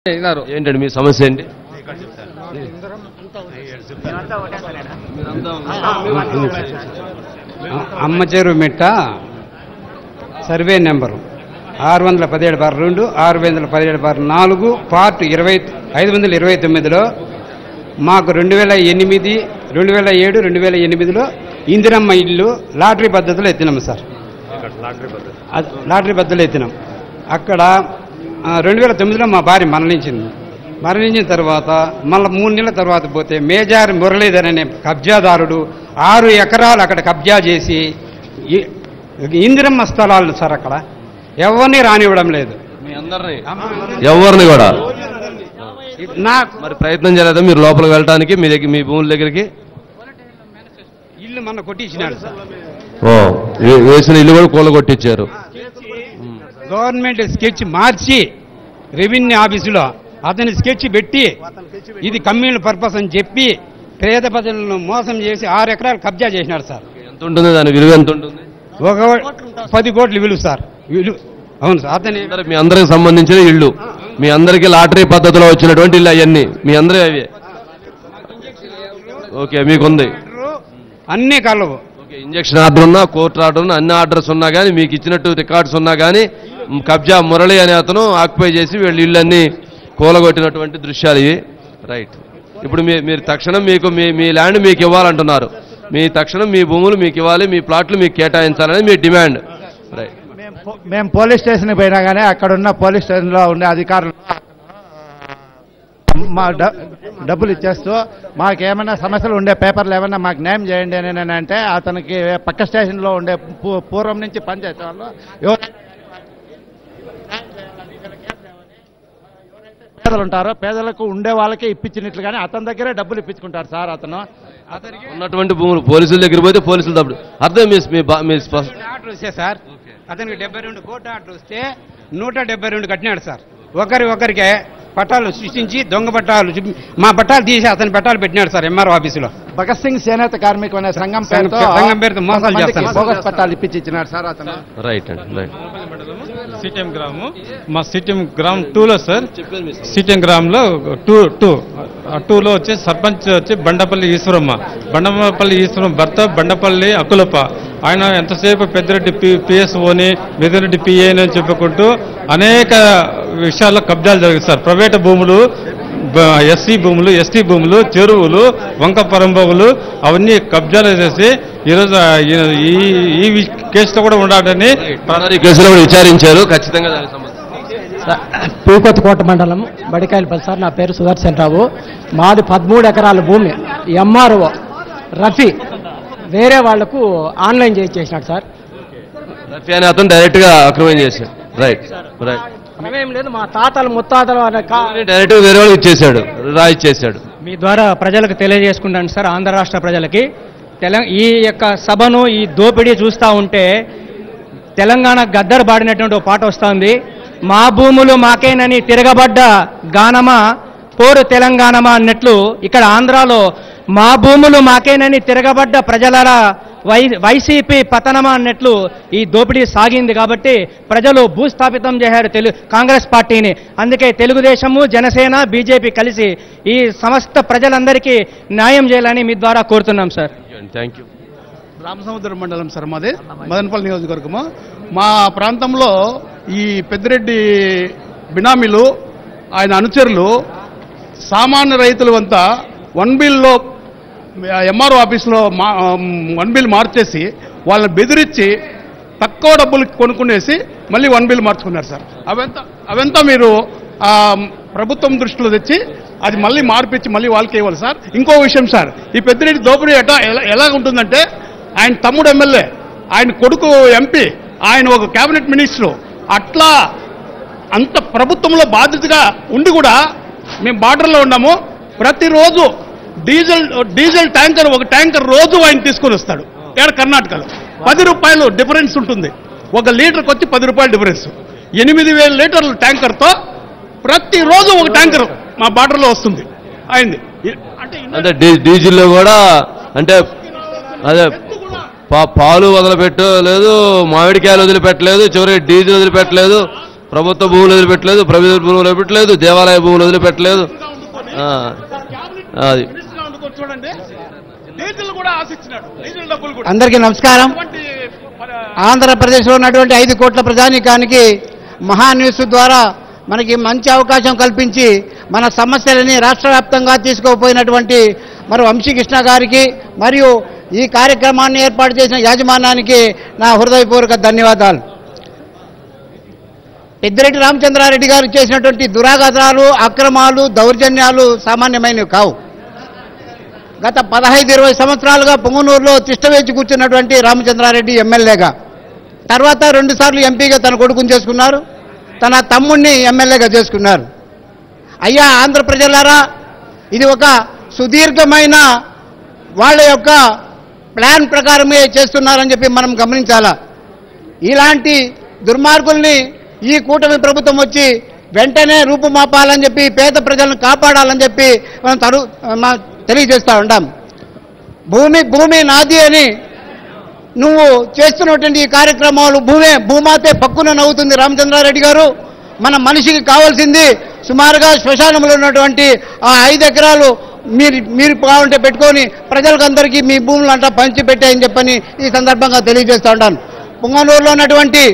ఏంటండి మీ సమస్య ఏంటి? అమ్మచేరు మిట్ట సర్వే నెంబరు 617/2 617/4 పార్ట్ 529లో మాకు 2008, 2007, 2008లో ఇందిరమ్మ ఇల్లు లాటరీ పద్ధతిలో ఎత్తినాము సార్. లాటరీ పద్ధతిలో ఎత్తినాం. అక్కడ 2009లో మా భార్య మరణించిన తర్వాత మళ్ళీ 3 నెలల తర్వాత పోతే మేజర్ మురళీధర్ అనే కబ్జాదారుడు 6 ఎకరాలు అక్కడ కబ్జా చేసి ఇందిరమ్మ స్థలాలను సార్ అక్కడ ఎవరిని రానివ్వడం లేదు. మీ అందరినీ ఎవరిని కూడా నాకు మరి ప్రయత్నం చేయలేదా మీరు లోపలికి వెళ్ళడానికి? మీ భూముల దగ్గరికి ఇల్లు మొన్న కొట్టించినాడు సార్. వేసిన ఇల్లు కూడా కూలగొట్టించారు. గవర్నమెంట్ స్కెచ్ మార్చి రెవెన్యూ ఆఫీసులో అతని స్కెచ్ పెట్టి ఇది కమ్యూనల్ పర్పస్ అని చెప్పి పేద ప్రజలను మోసం చేసి 6 ఎకరాలు కబ్జా చేసినాడు సార్. ఎంత ఉంటుంది దాని విలువ? ఎంత ఉంటుంది? 10 కోట్లు విలువ సార్. అవును సార్. అతని మీ అందరికి సంబంధించిన ఇల్లు, మీ అందరికీ లాటరీ పద్ధతిలో వచ్చినటువంటి ఇల్లు అవన్నీ మీ అందరూ అవి. ఓకే, మీకుంది అన్ని కలవు. ఓకే, ఇంజక్షన్ ఆర్డర్ ఉన్నా, కోర్టు ఆర్డర్ ఉన్నా, అన్ని ఆర్డర్స్ ఉన్నా కానీ మీకు ఇచ్చినట్టు రికార్డ్స్ ఉన్నా కానీ కబ్జా మురళి అనే అతను ఆక్యుపై చేసి వీళ్ళు ఇళ్ళన్నీ కూలగొట్టినటువంటి దృశ్యాలు ఇవి. రైట్. ఇప్పుడు మీరు తక్షణం మీ ల్యాండ్ మీకు ఇవ్వాలంటున్నారు. మీ తక్షణం మీ భూములు మీకు ఇవ్వాలి, మీ ప్లాట్లు మీకు కేటాయించాలని మీ డిమాండ్. రైట్. మేము పోలీస్ స్టేషన్కి పోయినా కానీ అక్కడున్న పోలీస్ స్టేషన్లో ఉండే అధికారులు మా డబ్బులు ఇచ్చేస్తూ మాకు ఏమైనా సమస్యలు ఉండే పేపర్లు ఏమైనా మాకు న్యాయం చేయండి అని అంటే అతనికి పక్క స్టేషన్లో ఉండే పూర్వం నుంచి పనిచేసే వాళ్ళు పేదలు ఉంటారో పేదలకు ఉండే వాళ్ళకే ఇప్పించినట్లు కానీ అతని దగ్గరే డబ్బులు ఇప్పించుకుంటారు సార్. అతనికి ఉన్నటువంటి భూములు పోలీసుల దగ్గర పోతే పోలీసులు డబ్బులు అర్థం ఆర్డర్ వస్తే సార్ అతనికి 72 కోట్ల ఆర్డర్ వస్తే 172 కట్టినాడు సార్. ఒకరికే పట్టాలు సృష్టించి దొంగ పట్టాలు మా పట్టాలు తీసి అతని పట్టాలు పెట్టినాడు సార్ ఎంఆర్ఓ ఆఫీసులో. భగత్ సింగ్ చేనేత కార్మికు అనే సంఘం పేరుతో మోసాలు చేస్తాను. బోగస్ పట్టాలు ఇప్పించి ఇచ్చినాడు సార్ అతను. రైట్ అండి. రైట్. సిటిఎం గ్రామం మా సిటిఎం గ్రామం 2లో సార్. సిటిఎం గ్రామంలో 2లో వచ్చి సర్పంచ్ వచ్చి బండపల్లి ఈశ్వరమ్మ భర్త బండపల్లి అకులప్ప. ఆయన ఎంతసేపు పెద్దిరెడ్డి పిఎస్ఓని పెద్దిరెడ్డి పిఏని అని చెప్పుకుంటూ అనేక విషయాల్లో కబ్జాలు జరిగాయి సార్. ప్రైవేటు భూములు, ఎస్సీ భూములు, ఎస్టీ భూములు, చెరువులు, వంక పరంబోగులు అవన్నీ కబ్జాలు చేసి ఈరోజు ఈ కేసులో కూడా ఉండాలని కేసులో కూడా విచారించారు. ఖచ్చితంగా పూకొత్తకోట మండలం బడికాయలపల్లి సార్. నా పేరు సుదర్శన్ రావు. మాది 13 ఎకరాల భూమి ఎంఆర్ఓ రఫీ వేరే వాళ్లకు ఆన్లైన్ చేసినాడు సార్. రఫీ అని అతను డైరెక్ట్ గా అక్రమం చేశాడు. రైట్. రైట్. ఏం లేదు, మా తాతలు ముత్తాతలు డైరెక్ట్ గా వేరే వాళ్ళకి ఇచ్చేసాడు, రాయిచ్చేసాడు. మీ ద్వారా ప్రజలకు తెలియజేసుకుంటాను సార్. ఆంధ్ర రాష్ట్ర ప్రజలకి ఈ యొక్క సభను ఈ దోపిడీ చూస్తూ ఉంటే తెలంగాణ గద్దరు పాడినటువంటి ఒక పాట వస్తుంది. మా భూములు మాకేనని తిరగబడ్డ గానమా పోరు తెలంగాణమా అన్నట్లు ఇక్కడ ఆంధ్రాలో మా భూములు మాకేనని తిరగబడ్డ ప్రజలరా వైసీపీ పతనమా అన్నట్లు ఈ దోపిడీ సాగింది. కాబట్టి ప్రజలు భూస్థాపితం చేశారు కాంగ్రెస్ పార్టీని. అందుకే తెలుగుదేశము, జనసేన, బీజేపీ కలిసి ఈ సమస్త ప్రజలందరికీ న్యాయం చేయాలని మీ ద్వారా కోరుతున్నాం సార్. Thank you. రామసముద్రం మండలం సార్ మాది, మదనపల్లి నియోజకవర్గము. మా ప్రాంతంలో ఈ పెద్దిరెడ్డి బినామీలు, ఆయన అనుచరులు, సామాన్య రైతులు అంతా 1 బిల్లో ఎంఆర్ఓ ఆఫీసులో 1 బిల్ మార్చేసి వాళ్ళని బెదిరించి తక్కువ డబ్బులు కొనుక్కునేసి మళ్ళీ 1 బిల్ మార్చుకున్నారు సార్. అవంతా మీరు ప్రభుత్వం దృష్టిలో తెచ్చి అది మళ్ళీ మార్పించి మళ్ళీ వాళ్ళకి ఇవ్వాలి సార్. ఇంకో విషయం సార్, ఈ పెద్దిరెడ్డి దోపిడీ ఎలా ఉంటుందంటే ఆయన తమ్ముడు ఎమ్మెల్యే, ఆయన కొడుకు ఎంపీ, ఆయన ఒక కేబినెట్ మినిస్టరు, అట్లా అంత ప్రభుత్వంలో బాధ్యతగా ఉండి కూడా మేము బార్డర్లో ఉన్నాము. ప్రతిరోజు డీజిల్ ట్యాంకర్, ఒక ట్యాంకర్ రోజు ఆయన తీసుకొని వస్తాడు. ఇక్కడ కర్ణాటకలో 10 రూపాయలు డిఫరెన్స్ ఉంటుంది. 1 లీటర్కి వచ్చి 10 రూపాయలు డిఫరెన్స్. 8,000 లీటర్ల ట్యాంకర్తో ప్రతిరోజు ఒక ట్యాంకర్ మా బార్డర్లో వస్తుంది అయింది. అంటే డీజిల్లో కూడా అంటే అదే పాలు వదిలిపెట్టలేదు, మామిడికాయలు వదిలిపెట్టలేదు, చివరికి డీజిల్ వదిలిపెట్టలేదు. ప్రభుత్వ భూములు వదిలిపెట్టలేదు, ప్రైవేట్ భూములు వదిలిపెట్టలేదు, దేవాలయ భూములు వదిలిపెట్టలేదు. అది అందరికీ నమస్కారం. ఆంధ్రప్రదేశ్లో ఉన్నటువంటి 5 కోట్ల ప్రజానీకానికి మహా న్యూస్ ద్వారా మనకి మంచి అవకాశం కల్పించి మన సమస్యలని రాష్ట్ర వ్యాప్తంగా తీసుకుపోయినటువంటి మరి వంశీకృష్ణ గారికి మరియు ఈ కార్యక్రమాన్ని ఏర్పాటు చేసిన యాజమాన్యానికి నా హృదయపూర్వక ధన్యవాదాలు. పెద్దిరెడ్డి రామచంద్రారెడ్డి గారు చేసినటువంటి దురాఘాతాలు, అక్రమాలు, దౌర్జన్యాలు సామాన్యమైనవి కావు. గత 15-20 సంవత్సరాలుగా పొంగనూరులో తిష్టవేచి కూర్చున్నటువంటి రామచంద్రారెడ్డి ఎమ్మెల్యేగా, తర్వాత 2 సార్లు ఎంపీగా తన కొడుకుని చేసుకున్నారు, తన తమ్ముడిని ఎమ్మెల్యేగా చేసుకున్నారు. అయ్యా ఆంధ్ర ప్రజలారా, ఇది ఒక సుదీర్ఘమైన వాళ్ళ యొక్క ప్లాన్ ప్రకారమే చేస్తున్నారని చెప్పి మనం గమనించాలా. ఇలాంటి దుర్మార్గుల్ని ఈ కూటమి ప్రభుత్వం వచ్చి వెంటనే రూపుమాపాలని చెప్పి పేద ప్రజలను కాపాడాలని చెప్పి మనం తెలియజేస్తూ ఉంటాం. భూమి నాది అని నువ్వు చేస్తున్నటువంటి ఈ కార్యక్రమాలు భూమాతే పక్కున నవ్వుతుంది రామచంద్రారెడ్డి గారు. మన మనిషికి కావాల్సింది సుమారుగా శ్మశానంలో ఉన్నటువంటి ఆ 5 ఎకరాలు మీరు కావాలంటే పెట్టుకొని ప్రజలకందరికీ మీ భూములు అంతా పంచిపెట్టాయని చెప్పని ఈ సందర్భంగా తెలియజేస్తూ ఉంటాను. పొంగనూరులో ఉన్నటువంటి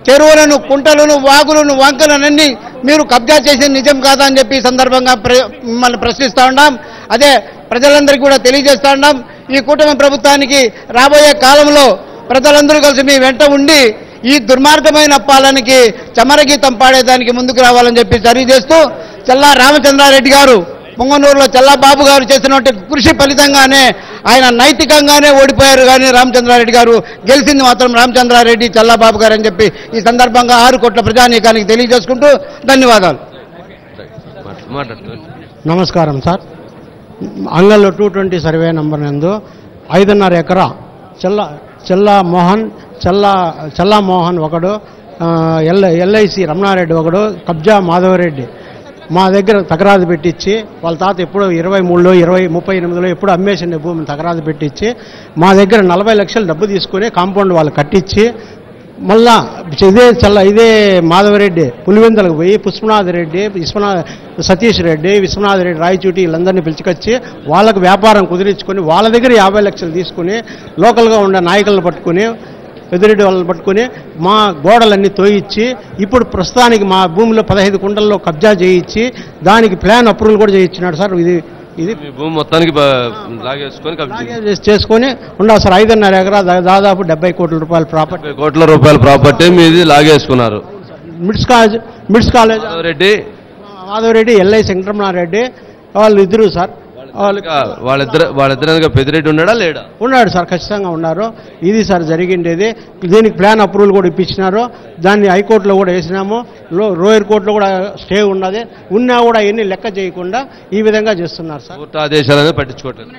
చెరువులను, కుంటలను, వాగులను, వంకలనన్నీ మీరు కబ్జా చేసిన నిజం కాదా అని చెప్పి ఈ సందర్భంగా మిమ్మల్ని ప్రశ్నిస్తూ ఉన్నాం. అదే ప్రజలందరికీ కూడా తెలియజేస్తూ ఉన్నాం. ఈ కూటమి ప్రభుత్వానికి రాబోయే కాలంలో ప్రజలందరూ కలిసి మీ వెంట ఉండి ఈ దుర్మార్గమైన పాలనకి చమరగీతం పాడేదానికి ముందుకు రావాలని చెప్పి తెలియజేస్తూ, చల్లా రామచంద్రారెడ్డి గారు పొంగనూరులో చల్లాబాబు గారు చేసినటువంటి కృషి ఫలితంగానే ఆయన నైతికంగానే ఓడిపోయారు. కానీ రామచంద్రారెడ్డి గారు గెలిచింది మాత్రం రామచంద్రారెడ్డి, చల్లాబాబు గారు అని చెప్పి ఈ సందర్భంగా 6 కోట్ల ప్రజానీకానికి తెలియజేసుకుంటూ ధన్యవాదాలు. నమస్కారం సార్. అంగల్లో 220 సర్వే నంబర్ నందు 5.5 ఎకరా చల్లా మోహన్ ఒకడు, ఎల్ఐసి రమణారెడ్డి ఒకడు, కబ్జా మాధవరెడ్డి మా దగ్గర తగరాదు పెట్టించి వాళ్ళ తాత ఎప్పుడో 23లో 38లో ఎప్పుడు అమ్మేసిన భూమిని తగరాదు పెట్టించి మా దగ్గర 40 లక్షలు డబ్బు తీసుకుని కాంపౌండ్ వాళ్ళు కట్టించి మళ్ళా ఇదే మాధవరెడ్డి పులివెందులకు పోయి పుష్పనాథ్ రెడ్డి, సతీష్ రెడ్డి, విశ్వనాథ్ రెడ్డి, రాయచూటి వీళ్ళందరినీ పిలుచుకొచ్చి వాళ్ళకు వ్యాపారం కుదిరించుకొని వాళ్ళ దగ్గర 50 లక్షలు తీసుకుని లోకల్గా ఉండే నాయకులను పట్టుకుని పెద్దిరెడ్డి వాళ్ళని పట్టుకుని మా గోడలన్నీ తోయించి ఇప్పుడు ప్రస్తుతానికి మా భూమిలో 15 కుంటల్లో కబ్జా చేయించి దానికి ప్లాన్ అప్రూవల్ కూడా చేయించినాడు సార్. ఇది భూమి మొత్తానికి చేసుకొని ఉండాలి సార్. 5.5 ఎకరా దాదాపు 70 కోట్ల రూపాయల ప్రాపర్టీ, 70 కోట్ల రూపాయల ప్రాపర్టీ మీది లాగేసుకున్నారు. మిడ్స్ కాలేజ్ మాధవరెడ్డి, ఎల్ఐ వెంకటరమణారెడ్డి వాళ్ళు ఇద్దరు సార్. వాళ్ళిద్దరు పెద్దిరెడ్డి ఉన్నాడా లేడా? ఉన్నాడు సార్, ఖచ్చితంగా ఉన్నారు. ఇది సార్ జరిగిండేది. దీనికి ప్లాన్ అప్రూవల్ కూడా ఇప్పించినారు. దాన్ని హైకోర్టులో కూడా వేసినాము, లోయర్ కోర్టులో కూడా స్టే ఉన్నది. ఉన్నా కూడా ఎన్ని లెక్క చేయకుండా ఈ విధంగా చేస్తున్నారు సార్. కోర్టు ఆదేశాలనే పట్టించుకోవట్లేదు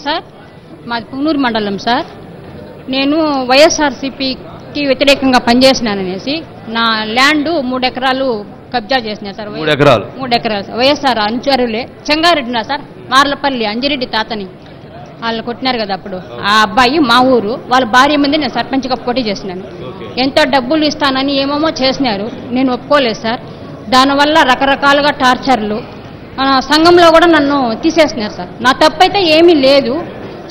సార్. మాది పుంగనూరు మండలం సార్. నేను వైఎస్ఆర్సీపీకి వ్యతిరేకంగా పనిచేసినాననేసి నా ల్యాండ్ 3 ఎకరాలు కబ్జా చేసినారు సార్. 3 ఎకరాలు వైఎస్ఆర్ అనుచరులే చెంగారెడ్డినా సార్, మార్లపల్లి అంజిరెడ్డి తాతని వాళ్ళు కొట్టినారు కదా అప్పుడు. ఆ అబ్బాయి మా ఊరు, వాళ్ళ భార్య మీద నేను సర్పంచ్గా పోటీ చేసినాను. ఎంతో డబ్బులు ఇస్తానని ఏమేమో చేసినారు, నేను ఒప్పుకోలేదు సార్. దానివల్ల రకరకాలుగా టార్చర్లు, సంఘంలో కూడా నన్ను తీసేసినారు సార్. నా తప్పైతే ఏమీ లేదు.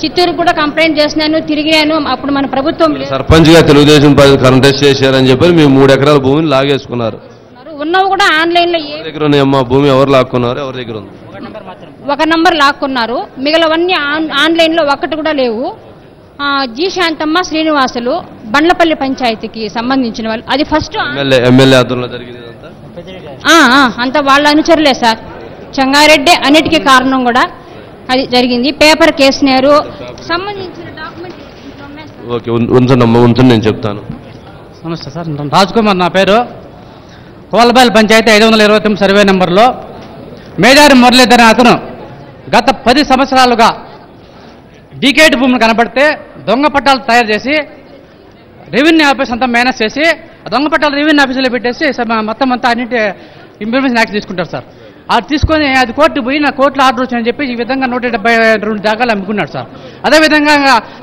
చిత్తూరు కూడా కంప్లైంట్ చేసినాను, తిరిగాను. అప్పుడు మన ప్రభుత్వం సర్పంచ్గా తెలుగుదేశం కంటెస్ట్ చేశారని చెప్పి మేము 3 ఎకరాల భూమిని లాగేసుకున్నారు. ఉన్నవి కూడా ఆన్లైన్లో దగ్గర ఉన్నాయమ్మా. భూమి ఎవరు లాక్కున్నారు? ఎవరి దగ్గర ఉంది? 1 నంబర్ లాక్కున్నారు, మిగిలినవన్నీ ఆన్లైన్లో ఒక్కటి కూడా లేవు. జి శాంతమ్మ, శ్రీనివాసులు, బండ్లపల్లి పంచాయతీకి సంబంధించిన వాళ్ళు. అది ఫస్ట్ ఎమ్మెల్యే ఆధ్వర్యంలో జరిగింది అంతా వాళ్ళ అనుచరులే సార్. చెంగారెడ్డి అన్నిటికీ కారణం కూడా అది జరిగింది. పేపర్ కేసినారు, సంబంధించిన డాక్యుమెంట్. ఓకే, ఉంచండి, నేను చెప్తాను. నమస్తే సార్, రాజ్ కుమార్ నా పేరు. కోలబైల్ పంచాయతీ 529 సర్వే నెంబర్లో మేజారి మురళీధర్ అతను గత 10 సంవత్సరాలుగా డీకేట్ భూములు కనబడితే దొంగ పట్టాలు తయారు చేసి రెవెన్యూ ఆఫీస్ అంతా మేనేజ్ చేసి దొంగ పట్టాలు రెవెన్యూ ఆఫీసులో పెట్టేసి మొత్తం అంతా అన్నింటి ఇంప్లిమెంటేషన్ యాక్ట్ తీసుకుంటారు సార్. అది తీసుకొని అది కోర్టు పోయి నా కోర్టులో ఆర్డర్ వచ్చిందని చెప్పి ఈ విధంగా 172 జాగాలు అమ్ముకున్నాడు సార్. అదేవిధంగా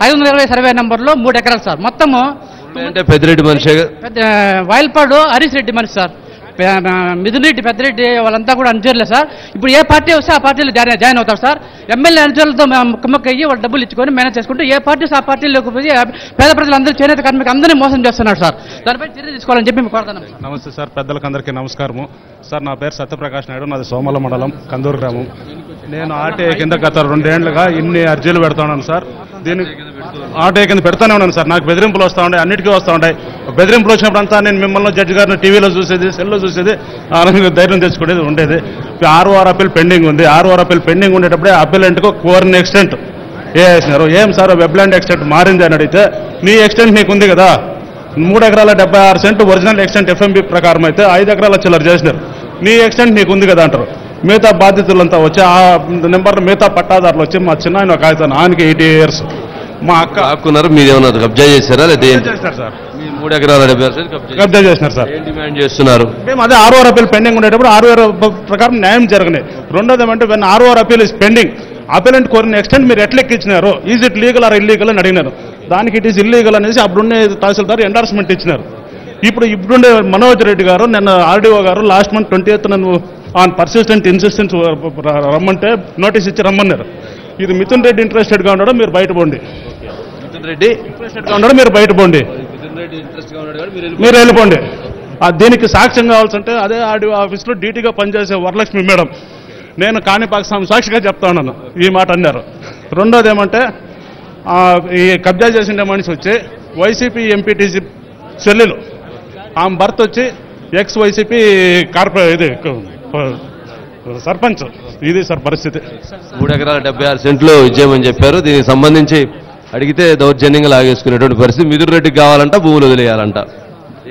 520 సర్వే నెంబర్లో 3 ఎకరాలు సార్. మొత్తము అంటే పెద్దిరెడ్డి మనిషి వాయిల్పాడు హరీష్ రెడ్డి మనిషి సార్, మిథున్ రెడ్డి, పెద్దిరెడ్డి వాళ్ళంతా కూడా అనుచరులే సార్. ఇప్పుడు ఏ పార్టీ వస్తే ఆ పార్టీలో జాయిన్ అవుతారు సార్. ఎమ్మెల్యే అనుచరులతో కుమ్మక్కయ్యి వాళ్ళు డబ్బులు ఇచ్చుకొని మేనేజ్ చేసుకుంటూ ఏ పార్టీ ఆ పార్టీలోకి పోయి పేద ప్రజలందరూ చేనేత కార్మికులు అందరినీ మోసం చేస్తున్నారు సార్. దానిపై చర్య తీసుకోవాలని చెప్పి మేము కోరుతున్నాం. నమస్తే సార్, పెద్దలకు అందరికీ నమస్కారము సార్. నా పేరు సత్యప్రకాష్ నాయుడు, నాది సోమల మండలం, కందూరు గ్రామం. నేను ఆర్టీఐ కింద గత 2 ఏళ్లుగా ఇన్ని అర్జీలు పెడతా ఉన్నాను సార్. దీనికి ఆర్టీఐ కింద పెడతానే ఉన్నాను సార్. నాకు బెదిరింపులు వస్తూ ఉంటాయి, అన్నిటికీ వస్తూ ఉంటాయి. బెదిరింపులు వచ్చినప్పుడు అంతా నేను మిమ్మల్ని జడ్జి గారిని టీవీలో చూసేది, సెల్లో చూసేది, ధైర్యం తెచ్చుకునేది ఉండేది. 6 అప్పీల్ పెండింగ్ ఉంది. 6 అప్పీల్ పెండింగ్ ఉండేటప్పుడే అప్పీలెంట్కు కోరిన ఎక్స్టెంట్ వేసినారు. ఏం సార్ వెబ్లాండ్ ఎక్స్టెంట్ మారింది అని అడిగితే, నీ ఎక్స్టెంట్ నీకు ఉంది కదా, 3 ఎకరాల 76 సెంట్ ఒరిజినల్ ఎక్స్టెంట్ ఎఫ్ఎంబి ప్రకారం అయితే 5 ఎకరాల చిల్లర చేసినారు, నీ ఎక్స్టెంట్ నీకు ఉంది కదా అంటారు. మిగతా బాధితులంతా వచ్చి ఆ నెంబర్ మిగతా పట్టాదారులు వచ్చి మా చిన్న ఆయన ఒక ఆయన, ఆయనకి 80 years, మా అక్క ఆకున్నారు. మీరు ఏమన్నా కబ్జా చేశారా? లేదా చేస్తారు సార్, 3 ఎకరాల 70 కబ్జా చేసినారు సార్. ఏం డిమాండ్ చేస్తున్నారు? మేము అదే 6 అప్పీల్ పెండింగ్ ఉండేటప్పుడు 6 ప్రకారం న్యాయం జరగలేదు. రెండోది ఏమంటే 6 అప్పీల్ ఇస్ పెండింగ్, అప్పీలెంట్ కోరిన ఎక్స్టెంట్ మీరు ఎట్లా ఎక్కించినారు, is it legal or illegal అని అడిగినారు. దానికి ఇట్ ఈస్ ఇల్లీగల్ అనేసి అప్పుడున్నే తహసీల్దార్ ఎండార్స్మెంట్ ఇచ్చినారు. ఇప్పుడుండే మనోజ్ రెడ్డి గారు, నిన్న ఆర్డీఓ గారు లాస్ట్ మంత్ 20th నన్ను ఆన్ పర్సిస్టెంట్ ఇన్సిస్టెన్స్ రమ్మంటే నోటీస్ ఇచ్చి రమ్మన్నారు. ఇది మిథున్ రెడ్డి ఇంట్రెస్టెడ్గా ఉండడం, మీరు బయట పోండి. మిథున్ రెడ్డి ఇంట్రెస్టెడ్గా ఉండడం, మీరు బయట పోండి, మీరు వెళ్ళిపోండి. దీనికి సాక్ష్యం కావాల్సింటే అదే ఆర్డీఓ ఆఫీస్లో డ్యూటీగా పనిచేసే వరలక్ష్మి మేడం, నేను కాణిపాక సాక్షిగా చెప్తా ఉన్నాను, ఈ మాట అన్నారు. రెండోది ఏమంటే ఈ కబ్జా చేసిన మనిషి వచ్చి వైసీపీ ఎంపీటీసీ చెల్లెలు, ఆమె భర్త వచ్చి ఎక్స్ వైసీపీ ఇది సర్పంచ్. ఇది సార్ పరిస్థితి. 3 ఎకరాల 76 సెంట్లు ఇచ్చేయమని చెప్పారు. దీనికి సంబంధించి అడిగితే దౌర్జన్యంగా లాగేసుకునేటువంటి పరిస్థితి. మిథున్ రెడ్డికి కావాలంట, భూములు వదిలేయాలంట.